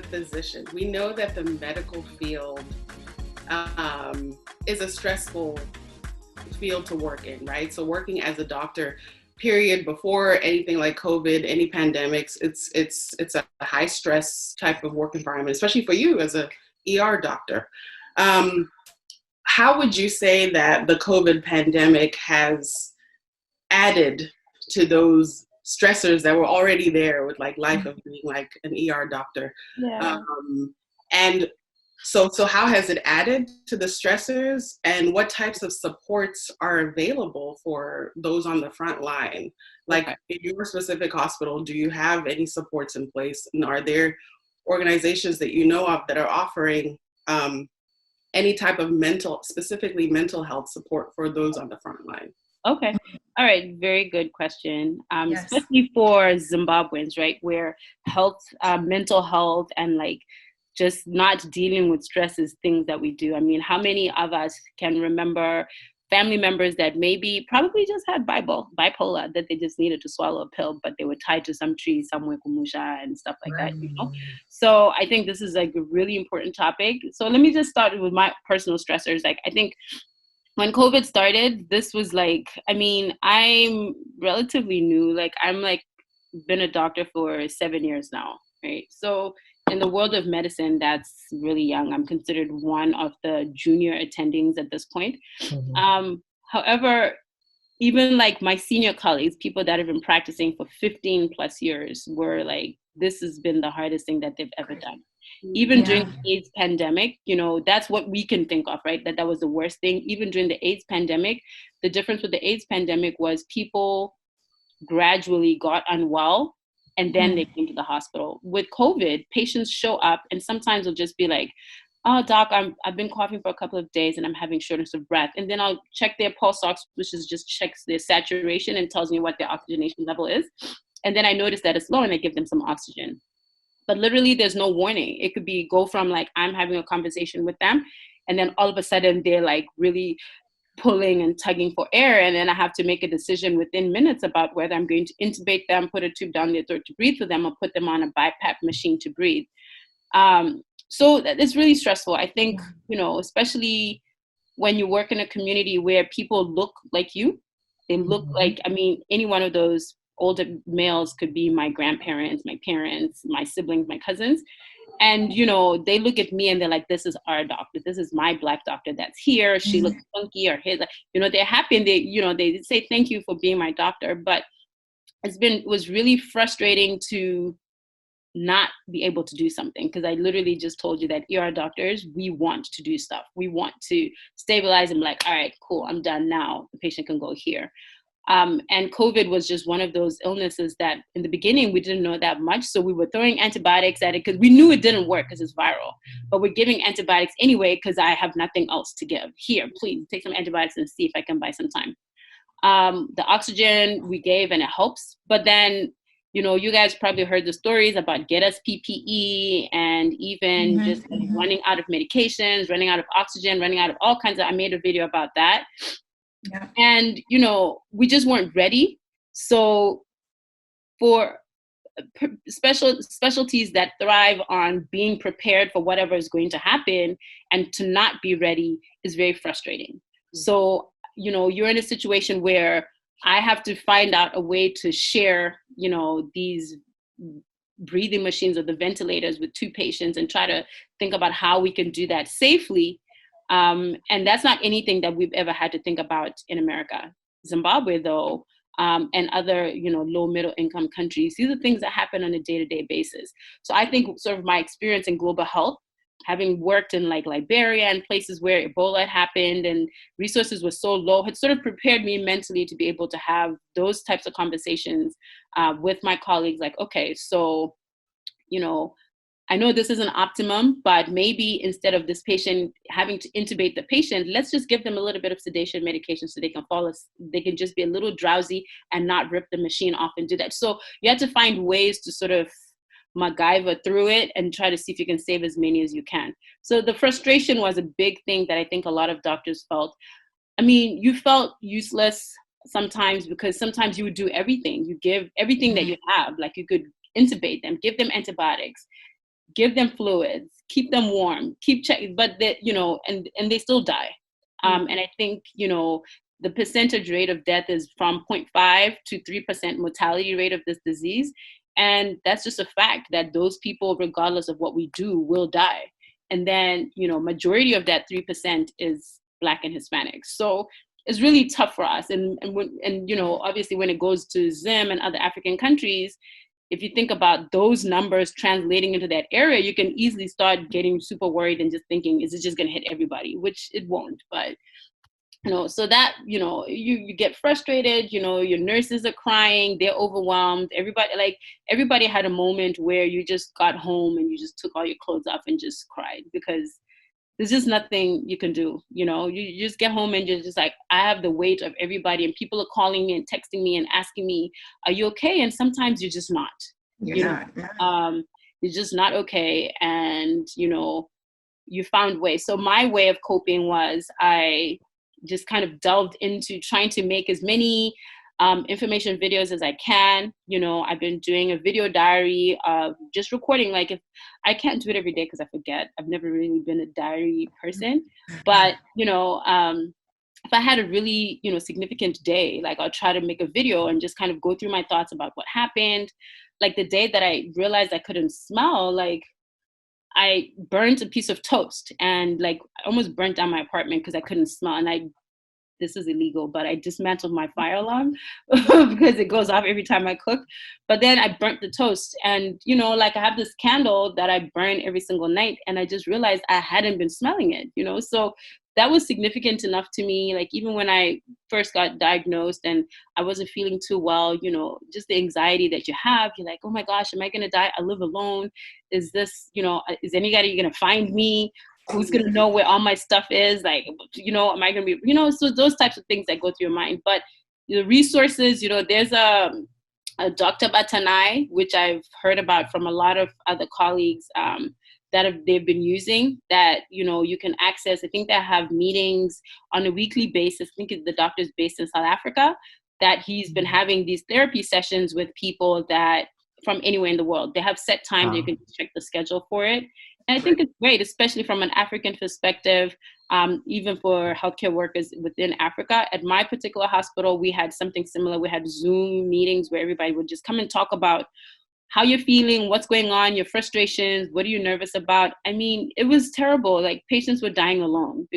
physician, we know that the medical field is a stressful field to work in, right? So working as a doctor, period, before anything like COVID, any pandemics, it's a high stress type of work environment, especially for you as a ER doctor. How would you say that the COVID pandemic has added to those stressors that were already there with like life of being like an ER doctor? Yeah. And so how has it added to the stressors, and what types of supports are available for those on the front line? Like in your specific hospital, do you have any supports in place? And are there organizations that you know of that are offering any type of specifically mental health support for those on the front line? Okay. All right. Very good question. Yes. Especially for Zimbabweans, right? Where health, mental health, and like just not dealing with stress is things that we do. I mean, how many of us can remember family members that maybe probably just had bipolar, that they just needed to swallow a pill, but they were tied to some tree somewhere, kumusha and stuff like that, you know? So I think this is like a really important topic. So let me just start with my personal stressors. Like, I think when COVID started, this was like, I mean, I'm relatively new. Like, I'm like been a doctor for 7 years now, right? So in the world of medicine, that's really young. I'm considered one of the junior attendings at this point. However, even like my senior colleagues, people that have been practicing for 15 plus years, were like, this has been the hardest thing that they've ever done. Even during the AIDS pandemic, you know, that's what we can think of, right? That was the worst thing. Even during the AIDS pandemic, the difference with the AIDS pandemic was people gradually got unwell and then they came to the hospital. With COVID, patients show up and sometimes they'll just be like, oh, doc, I've been coughing for a couple of days and I'm having shortness of breath. And then I'll check their pulse ox, which is just checks their saturation and tells me what their oxygenation level is. And then I notice that it's low and I give them some oxygen. But literally there's no warning. It could be go from like, I'm having a conversation with them and then all of a sudden they're like really pulling and tugging for air. And then I have to make a decision within minutes about whether I'm going to intubate them, put a tube down their throat to breathe for them, or put them on a BiPAP machine to breathe. So it's really stressful. I think, you know, especially when you work in a community where people look like you, they look like, I mean, any one of those older males could be my grandparents, my parents, my siblings, my cousins. And, you know, they look at me and they're like, this is our doctor. This is my Black doctor that's here. She looks funky, or his, you know, they're happy and they, you know, they say, thank you for being my doctor. But it was really frustrating to not be able to do something. Because I literally just told you that ER doctors, we want to do stuff. We want to stabilize and be like, all right, cool, I'm done now. The patient can go here. And COVID was just one of those illnesses that in the beginning, we didn't know that much. So we were throwing antibiotics at it because we knew it didn't work because it's viral. But we're giving antibiotics anyway because I have nothing else to give. Here, please take some antibiotics and see if I can buy some time. The oxygen we gave and it helps. But then, you know, you guys probably heard the stories about get us PPE and even just running out of medications, running out of oxygen, running out of all kinds of, I made a video about that. Yeah. And, you know, we just weren't ready. So for specialties that thrive on being prepared for whatever is going to happen, and to not be ready is very frustrating. So, you know, you're in a situation where I have to find out a way to share, you know, these breathing machines or the ventilators with 2 patients and try to think about how we can do that safely. And that's not anything that we've ever had to think about in America. Zimbabwe, though, and other, you know, low middle income countries, these are things that happen on a day-to-day basis. So I think sort of my experience in global health, having worked in like Liberia and places where Ebola happened and resources were so low, had sort of prepared me mentally to be able to have those types of conversations with my colleagues. Like, okay, so, you know, I know this isn't optimum, but maybe instead of this patient having to intubate the patient, let's just give them a little bit of sedation medication so they can they can just be a little drowsy and not rip the machine off and do that. So you have to find ways to sort of MacGyver through it and try to see if you can save as many as you can. So the frustration was a big thing that I think a lot of doctors felt. I mean, you felt useless sometimes because sometimes you would do everything. You give everything that you have, like you could intubate them, give them antibiotics, give them fluids, keep them warm, keep checking, but they, and they still die. And I think, the percentage rate of death is from 0.5 to 3% mortality rate of this disease. And that's just a fact that those people, regardless of what we do, will die. And then, majority of that 3% is Black and Hispanic. So it's really tough for us. And obviously when it goes to Zim and other African countries, if you think about those numbers translating into that area, you can easily start getting super worried and just thinking, is it just going to hit everybody? Which it won't. But so that, you get frustrated, your nurses are crying, they're overwhelmed. Everybody had a moment where you just got home and you just took all your clothes off and just cried, because there's just nothing you can do. You just get home and you're just like, I have the weight of everybody, and people are calling me and texting me and asking me, are you okay? And sometimes you're just not. You're just not okay. And, you found ways. So my way of coping was I just kind of delved into trying to make as many information videos as I can. I've been doing a video diary of just recording. Like, if I can't do it every day because I forget, I've never really been a diary person, but if I had a really significant day, like, I'll try to make a video and just kind of go through my thoughts about what happened. Like the day that I realized I couldn't smell, like, I burned a piece of toast and I almost burnt down my apartment because I couldn't smell. And this is illegal, but I dismantled my fire alarm because it goes off every time I cook. But then I burnt the toast, and I have this candle that I burn every single night, and I just realized I hadn't been smelling it. So that was significant enough to me. Like, even when I first got diagnosed and I wasn't feeling too well, just the anxiety that you have, you're like, oh my gosh, am I going to die? I live alone. Is this, is anybody going to find me? Who's going to know where all my stuff is? Like, am I going to be, so those types of things that go through your mind. But the resources, there's a Dr. Batanai, which I've heard about from a lot of other colleagues, they've been using, that you can access. I think they have meetings on a weekly basis. I think the doctor's based in South Africa, that he's been having these therapy sessions with people that from anywhere in the world. They have set time that you can check the schedule for it. And I think it's great, especially from an African perspective, even for healthcare workers within Africa. At my particular hospital, we had something similar. We had Zoom meetings where everybody would just come and talk about how you're feeling, what's going on, your frustrations, what are you nervous about? I mean, it was terrible. Like, patients were dying alone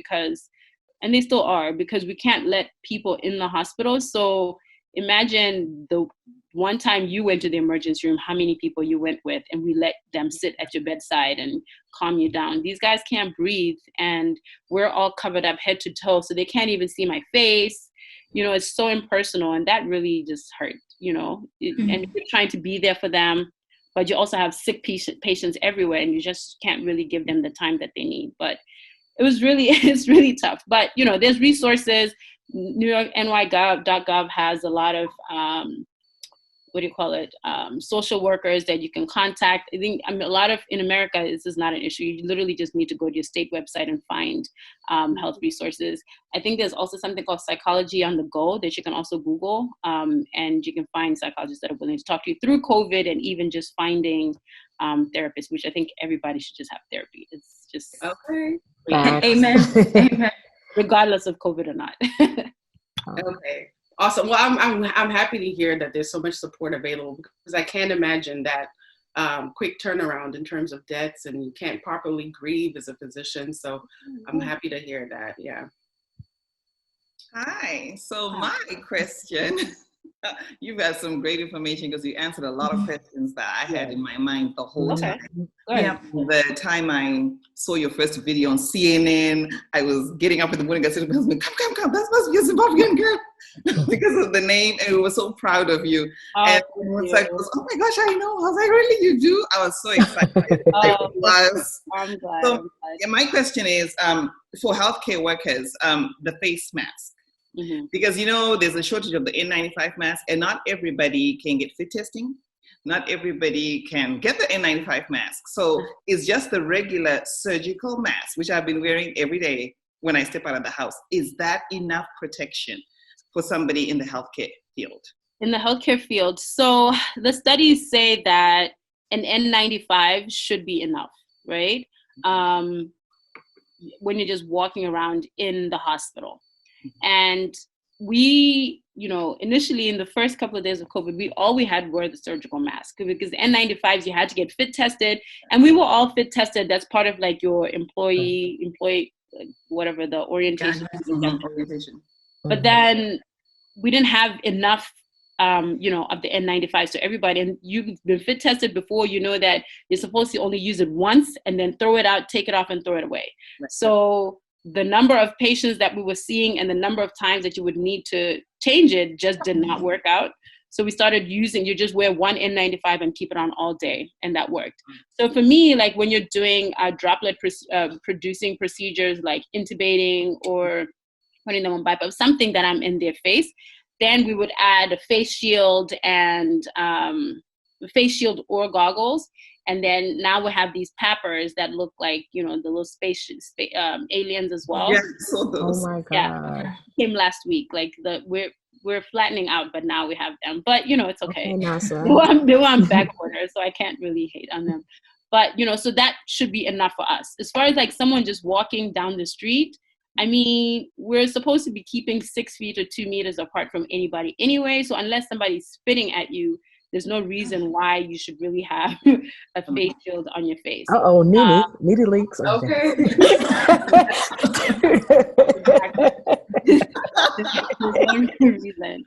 and they still are, because we can't let people in the hospital. So imagine the one time you went to the emergency room, how many people you went with, and we let them sit at your bedside and calm you down. These guys can't breathe, and we're all covered up head to toe, so they can't even see my face. It's so impersonal, and that really just hurt, and you're trying to be there for them, but you also have sick patients everywhere, and you just can't really give them the time that they need. But it's really tough. But, there's resources. New York NY.gov has a lot of, social workers that you can contact. I think a lot of, in America, this is not an issue. You literally just need to go to your state website and find health resources. I think there's also something called Psychology on the Go that you can also Google, and you can find psychologists that are willing to talk to you through COVID, and even just finding therapists, which I think everybody should just have therapy. It's just okay. Amen. Amen. Regardless of COVID or not. Okay. Awesome. Well, I'm happy to hear that there's so much support available, because I can't imagine that quick turnaround in terms of deaths, and you can't properly grieve as a physician. So I'm happy to hear that. Yeah. Hi. So my question, you've had some great information, because you answered a lot of questions that I had in my mind the whole time. Yeah. The time I saw your first video on CNN, I was getting up in the morning. I said to my husband, come, that must be a Zimbabwean girl, because of the name, and we were so proud of you. And it was like, oh my gosh, I know. I was like, really, you do? I was so excited. I'm glad. So, my question is, for healthcare workers, the face mask. Mm-hmm. Because, there's a shortage of the N95 mask, and not everybody can get fit testing. Not everybody can get the N95 mask. So it's just the regular surgical mask, which I've been wearing every day when I step out of the house. Is that enough protection for somebody in the healthcare field? In the healthcare field. So the studies say that an N95 should be enough, right? When you're just walking around in the hospital. And we, initially in the first couple of days of COVID, all we had were the surgical mask, because the N95s, you had to get fit tested, and we were all fit tested. That's part of like your employee, whatever the orientation. Orientation. But then we didn't have enough, of the N95 so everybody, and you've been fit tested before, you know that you're supposed to only use it once and then throw it out, take it off and throw it away. Right. So the number of patients that we were seeing and the number of times that you would need to change it just did not work out. So we started using, you just wear one N95 and keep it on all day, and that worked. So for me, like when you're doing droplet producing procedures like intubating or putting them on BiPAP, something that I'm in their face, then we would add a face shield and or goggles. And then now we have these pappers that look like, the little space aliens as well. Yeah, so those. Oh my God. Yeah, came last week. Like we're flattening out, but now we have them. But it's okay. They were on back order, so I can't really hate on them. But so that should be enough for us. As far as like someone just walking down the street, I mean, we're supposed to be keeping 6 feet or 2 meters apart from anybody anyway. So unless somebody's spitting at you, there's no reason why you should really have a face shield on your face. Uh-oh, Nene leaks. Okay. There's no reason.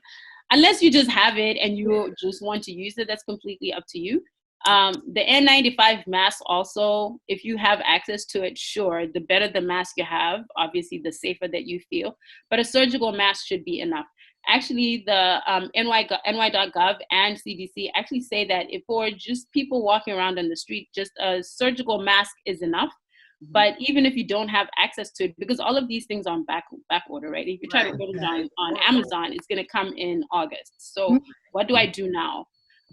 Unless you just have it and you just want to use it, that's completely up to you. The N95 mask also, if you have access to it, sure, the better the mask you have, obviously the safer that you feel, but a surgical mask should be enough. Actually, the ny.gov and CDC actually say that if for just people walking around on the street, just a surgical mask is enough. But even if you don't have access to it, because all of these things are on back order, right? If you try to order it on Amazon, it's going to come in August. So what do I do now?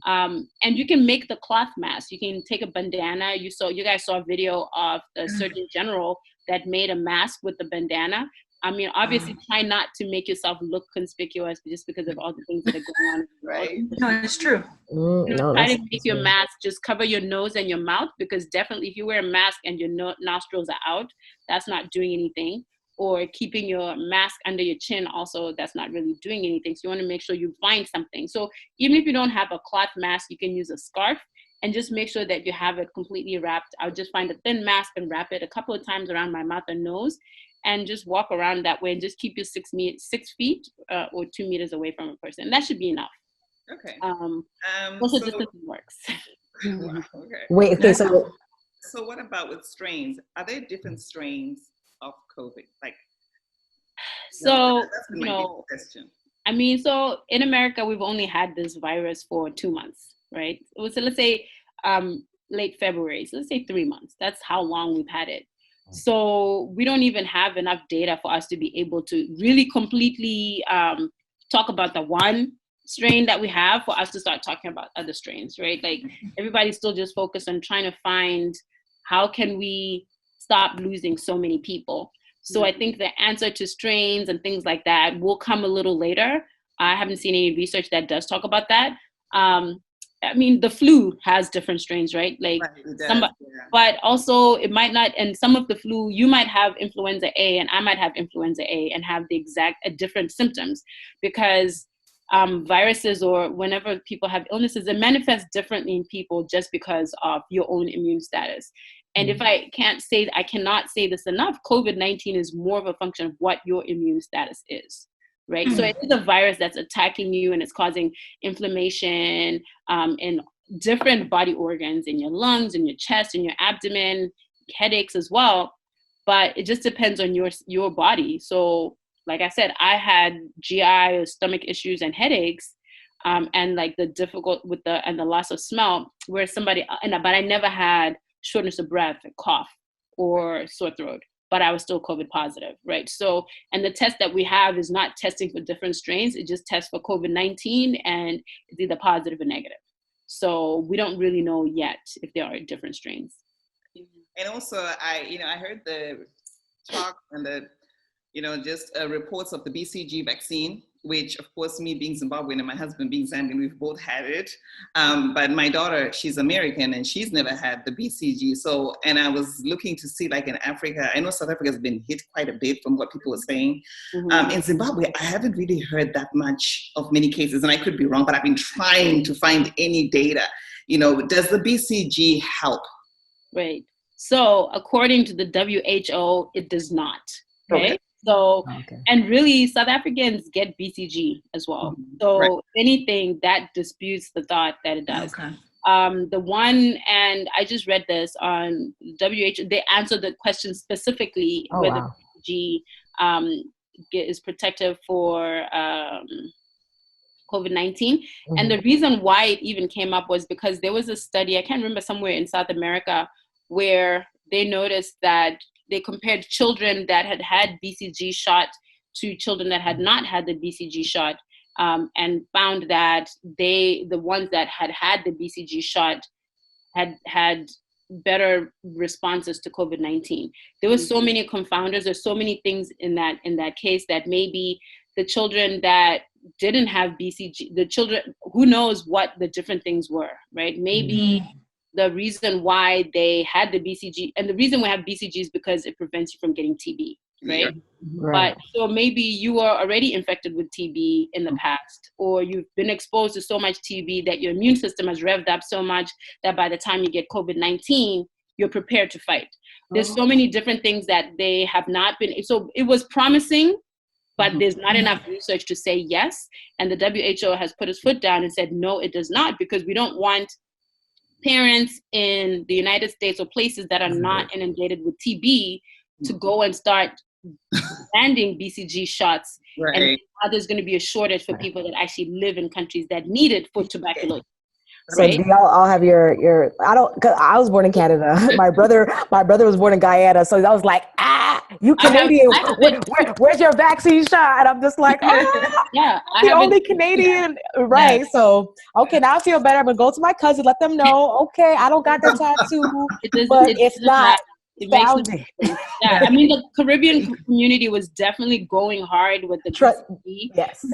And you can make the cloth mask. You can take a bandana. You guys saw a video of the Surgeon General that made a mask with the bandana. I mean, obviously, try not to make yourself look conspicuous just because of all the things that are going on. Right. No, it's true. Try to make your mask, just cover your nose and your mouth, because definitely if you wear a mask and your nostrils are out, that's not doing anything. Or keeping your mask under your chin also, that's not really doing anything. So you want to make sure you find something. So even if you don't have a cloth mask, you can use a scarf and just make sure that you have it completely wrapped. I'll just find a thin mask and wrap it a couple of times around my mouth and nose, and just walk around that way and just keep your 6 feet or 2 meters away from a person. And that should be enough. Okay. Also, distance works. Wow, okay. Wait, okay, so what about with strains? Are there different strains of COVID? Like, so, that's my big question. I mean, so in America, we've only had this virus for 2 months, right? So let's say late February. So let's say 3 months. That's how long we've had it. So we don't even have enough data for us to be able to really completely talk about the one strain that we have for us to start talking about other strains, right? Like everybody's still just focused on trying to find how can we stop losing so many people. So I think the answer to strains and things like that will come a little later. I haven't seen any research that does talk about that. I mean, the flu has different strains, right? Like, but also it might not, and some of the flu, you might have influenza A and I might have influenza A and have the exact different symptoms, because viruses or whenever people have illnesses, it manifests differently in people just because of your own immune status. And if I cannot say this enough, COVID-19 is more of a function of what your immune status is. Right. So it is a virus that's attacking you and it's causing inflammation in different body organs, in your lungs, in your chest, in your abdomen, headaches as well. But it just depends on your body. So like I said, I had GI or stomach issues and headaches and like the difficult with the loss of smell where but I never had shortness of breath, cough, or sore throat. But I was still COVID positive, right? So, and the test that we have is not testing for different strains. It just tests for COVID-19 and it's either positive or negative. So we don't really know yet if there are different strains. And also, I heard the talk and the, just reports of the BCG vaccine which of course, me being Zimbabwean and my husband being Zambian, we've both had it. But my daughter, she's American and she's never had the BCG. So, and I was looking to see, like in Africa, I know South Africa has been hit quite a bit from what people were saying. In Zimbabwe, I haven't really heard that much of many cases, and I could be wrong, but I've been trying to find any data. You know, does the BCG help? Right. So according to the WHO, it does not. Okay. So, and really South Africans get BCG as well. So anything that disputes the thought that it does. The one, and I just read this on WHO, they answered the question specifically whether BCG is protective for COVID-19. And the reason why it even came up was because there was a study, I can't remember, somewhere in South America, where they noticed that they compared children that had had BCG shot to children that had not had the BCG shot, and found that the ones that had had the BCG shot had better responses to COVID-19. There were so many confounders. There's so many things in that case that maybe the children that didn't have BCG, the children, who knows what the different things were, right? Maybe the reason why they had the BCG, and the reason we have BCG is because it prevents you from getting TB, right? But so maybe you were already infected with TB in the past, or you've been exposed to so much TB that your immune system has revved up so much that by the time you get COVID-19, you're prepared to fight. There's so many different things that they have not been, so it was promising, but there's not enough research to say yes. And the WHO has put its foot down and said, no, it does not, because we don't want parents in the United States or places that are not inundated with TB to go and start banding BCG shots. And now there's going to be a shortage for people that actually live in countries that need it for tuberculosis. So do y'all all have your I don't, cause I was born in Canada. My brother was born in Guyana. So I was like, you Canadian, where's your vaccine shot? And I'm just like, the only Canadian, right? So, okay, now I feel better. I'm gonna go to my cousin, let them know, okay, I don't got the tattoo, but it's not. It makes a difference. Yeah, I mean, the Caribbean community was definitely going hard with the BCG. Yes.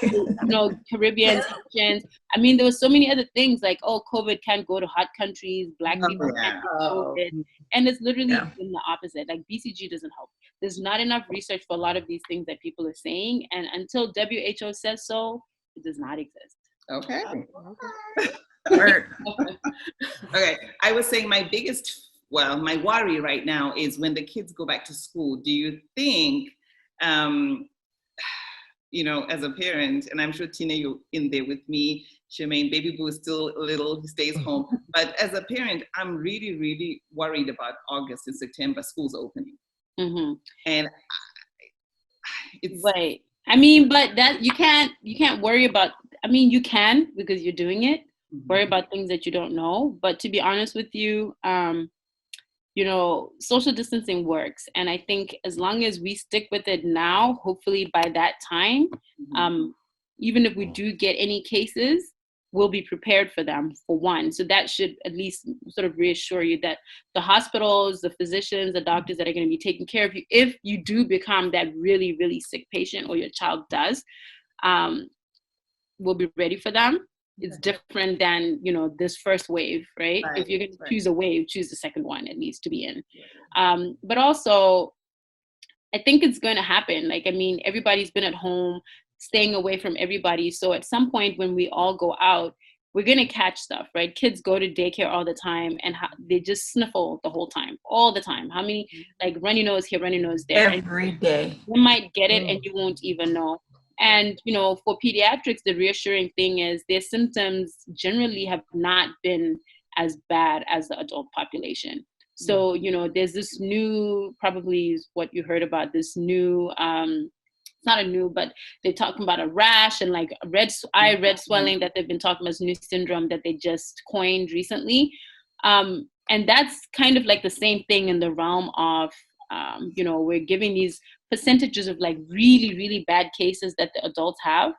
You know, Caribbeans, Haitians. I mean, there were so many other things like, oh, COVID can't go to hot countries, Black people can't get COVID. And it's literally been the opposite. Like, BCG doesn't help. There's not enough research for a lot of these things that people are saying. And until WHO says so, it does not exist. Okay. Okay. I was saying my worry right now is when the kids go back to school, do you think, you know, as a parent, and I'm sure Tina, you're in there with me, Charmaine, baby boo is still little, he stays home. But as a parent, I'm really, really worried about August and September, schools opening. And it's... Right. I mean, but that you can't worry about, I mean, you can because you're doing it, worry about things that you don't know. But to be honest with you, you know, social distancing works. And I think as long as we stick with it now, hopefully by that time, even if we do get any cases, we'll be prepared for them, for one. So that should at least sort of reassure you that the hospitals, the physicians, the doctors that are going to be taking care of you, if you do become that really, really sick patient, or your child does, we'll be ready for them. It's different than, you know, this first wave, right? If you're going to choose a wave, choose the second one it needs to be in. But also, I think it's going to happen. Like, I mean, everybody's been at home, staying away from everybody. So at some point when we all go out, we're going to catch stuff, right? Kids go to daycare all the time and they just sniffle the whole time, all the time. How many, like, runny nose here, runny nose there. Every day. You might get it and you won't even know. And, you know, for pediatrics, the reassuring thing is their symptoms generally have not been as bad as the adult population. So, you know, there's this new, probably is what you heard about, this new, it's not a new, but they're talking about a rash and like red swelling that they've been talking about, this new syndrome that they just coined recently. And that's kind of like the same thing in the realm of, you know, we're giving these percentages of like really, really bad cases that the adults have,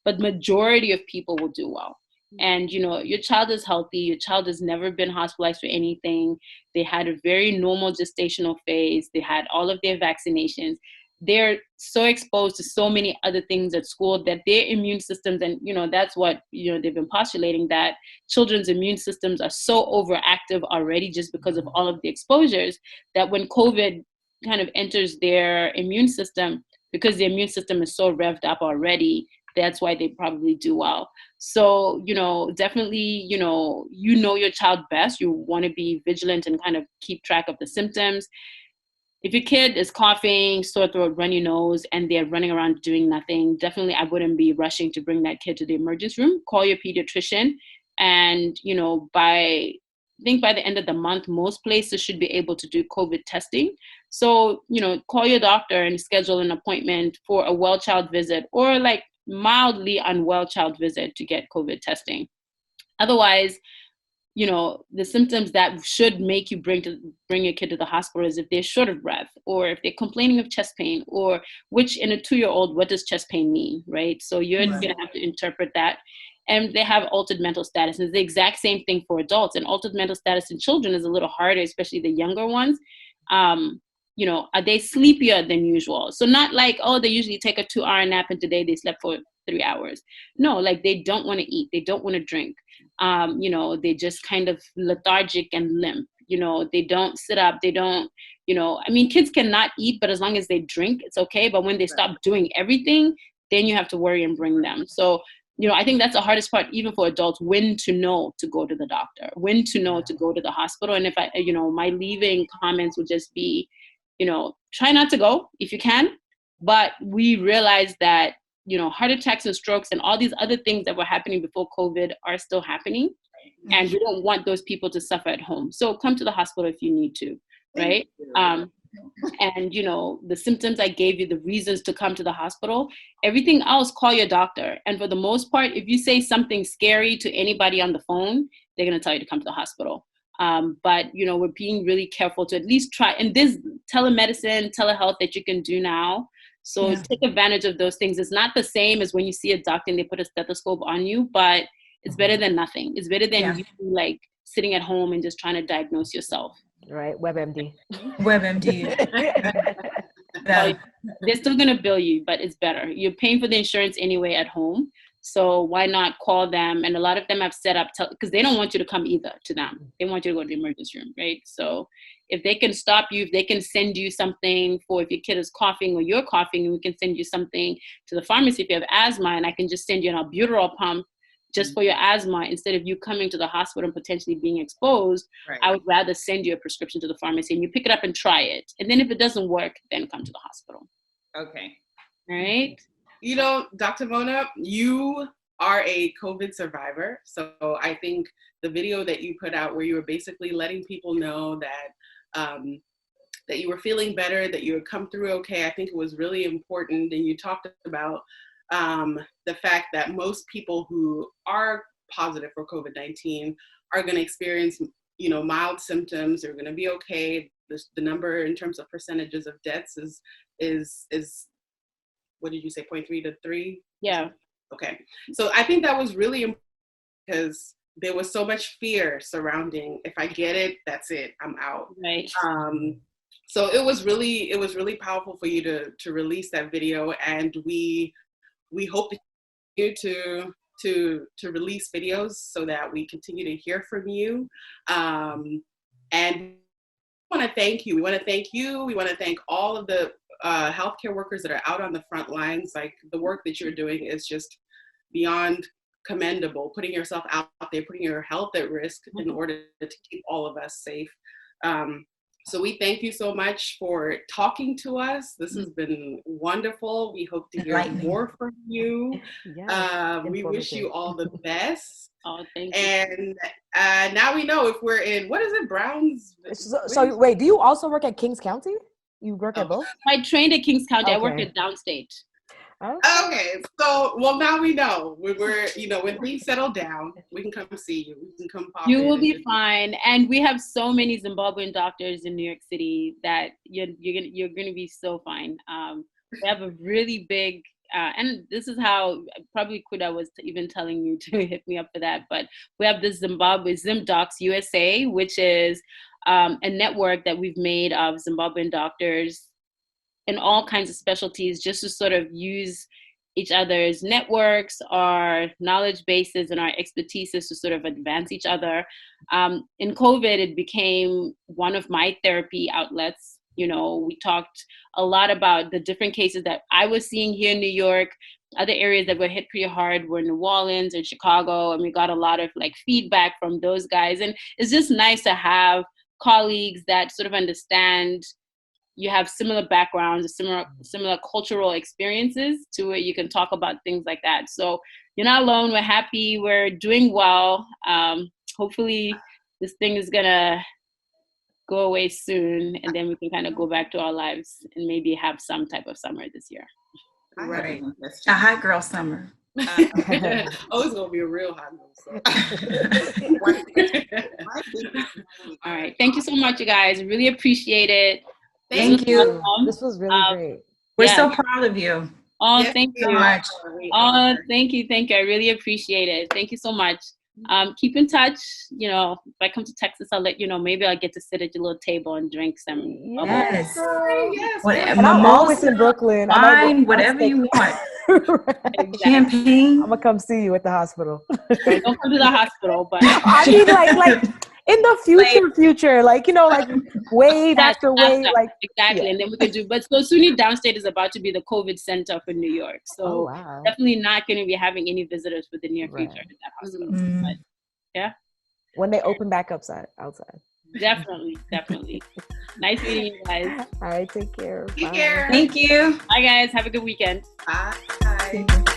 but majority of people will do well. And, you know, your child is healthy, your child has never been hospitalized for anything. They had a very normal gestational phase. They had all of their vaccinations. they're so exposed to so many other things at school that their immune systems, and that's what they've been postulating, that children's immune systems are so overactive already just because of all of the exposures, that when COVID kind of enters their immune system, because the immune system is so revved up already, that's why they probably do well. So, definitely, your child best. You want to be vigilant and kind of keep track of the symptoms. If your kid is coughing, sore throat, runny nose, and they're running around doing nothing, definitely I wouldn't be rushing to bring that kid to the emergency room. Call your pediatrician. And, by the end of the month, most places should be able to do COVID testing. So, call your doctor and schedule an appointment for a well child visit, or like mildly unwell child visit to get COVID testing. Otherwise, the symptoms that should make you bring your kid to the hospital is if they're short of breath, or if they're complaining of chest pain, or which in a 2-year-old, what does chest pain mean, right? So you're going to have to interpret that. And they have altered mental status. And it's the exact same thing for adults. And altered mental status in children is a little harder, especially the younger ones. Are they sleepier than usual? So not like, oh, they usually take a 2-hour nap and today they slept for 3 hours. No, like they don't want to eat. They don't want to drink. They just kind of lethargic and limp. They don't sit up. They don't, kids cannot eat, but as long as they drink, it's okay. But when they stop doing everything, then you have to worry and bring them. So, I think that's the hardest part, even for adults, when to know to go to the doctor, when to know to go to the hospital. And if my leaving comments would just be, try not to go if you can. But we realize that, heart attacks and strokes and all these other things that were happening before COVID are still happening. And we don't want those people to suffer at home. So come to the hospital if you need to, right? And, the symptoms I gave you, the reasons to come to the hospital, everything else, call your doctor. And for the most part, if you say something scary to anybody on the phone, they're going to tell you to come to the hospital. But, we're being really careful to at least try. And there's telemedicine, telehealth that you can do now. So take advantage of those things. It's not the same as when you see a doctor and they put a stethoscope on you, but it's better than nothing. It's better than you like sitting at home and just trying to diagnose yourself. Right, WebMD. They're still going to bill you, but it's better. You're paying for the insurance anyway at home. So why not call them? And a lot of them have set up, because they don't want you to come either to them. They want you to go to the emergency room, right? So if they can stop you, if they can send you something for if your kid is coughing or you're coughing, and we can send you something to the pharmacy if you have asthma, and I can just send you an albuterol pump just for your asthma, instead of you coming to the hospital and potentially being exposed, I would rather send you a prescription to the pharmacy and you pick it up and try it. And then if it doesn't work, then come to the hospital. Okay. All right. Dr. Mona, you are a COVID survivor. So I think the video that you put out where you were basically letting people know that that you were feeling better, that you had come through okay, I think it was really important. And you talked about the fact that most people who are positive for COVID-19 are going to experience, mild symptoms. They're going to be okay. The number in terms of percentages of deaths is what did you say, 0.3 to 3? Yeah. Okay. So I think that was really important because there was so much fear surrounding, if I get it, that's it, I'm out. Right. So it was really powerful for you to release that video, and we hope you to release videos so that we continue to hear from you. And we want to thank you. We want to thank all of the healthcare workers that are out on the front lines. Like, the work that you're doing is just beyond commendable, putting yourself out there, putting your health at risk in order to keep all of us safe. So we thank you so much for talking to us. This has been wonderful. We hope to hear more from you. We wish you all the best. Oh, thank you. And now we know if we're in, what is it, Browns? So wait, do you also work at Kings County? You work at both? I trained at Kings County. Okay. I work at Downstate. Okay, so now we know when when things settle down, we can come see you. We can come pop in. You will be fine, and we have so many Zimbabwean doctors in New York City that you're gonna be so fine. We have a really big, and this is how probably Kuda was even telling you to hit me up for that. But we have the ZimDocs USA, which is a network that we've made of Zimbabwean doctors in all kinds of specialties just to sort of use each other's networks, our knowledge bases, and our expertises to sort of advance each other. In COVID, it became one of my therapy outlets. You know, we talked a lot about the different cases that I was seeing here in New York. Other areas that were hit pretty hard were New Orleans and Chicago, and we got a lot of like feedback from those guys. And it's just nice to have colleagues that sort of understand you have similar backgrounds, similar cultural experiences to where you can talk about things like that. So you're not alone. We're happy. We're doing well. Hopefully this thing is gonna go away soon, and then we can kind of go back to our lives and maybe have some type of summer this year. Right. A hot girl summer. Oh, it's gonna be a real hot girl summer. All right. Thank you so much, you guys. Really appreciate it. Thank you. This was really great. We're so proud of you. Oh, thank you so much. Oh, thank you. Thank you. I really appreciate it. Thank you so much. Keep in touch. You know, if I come to Texas, I'll let you know. Maybe I'll get to sit at your little table and drink some. Yes. Yes. And I'm always in Brooklyn. Wine, whatever you want. Exactly. Champagne. I'm gonna come see you at the hospital. Don't come to the hospital, but I mean, like in the future, like, you know, like wave after wave, like exactly. Yeah. And then we can do. But so SUNY Downstate is about to be the COVID center for New York, so definitely not going to be having any visitors for the near future at that hospital. But, yeah. When they open back up outside. Definitely. Nice meeting you guys. All right, take care. Take care. Thank you. Bye, guys. Have a good weekend. Bye.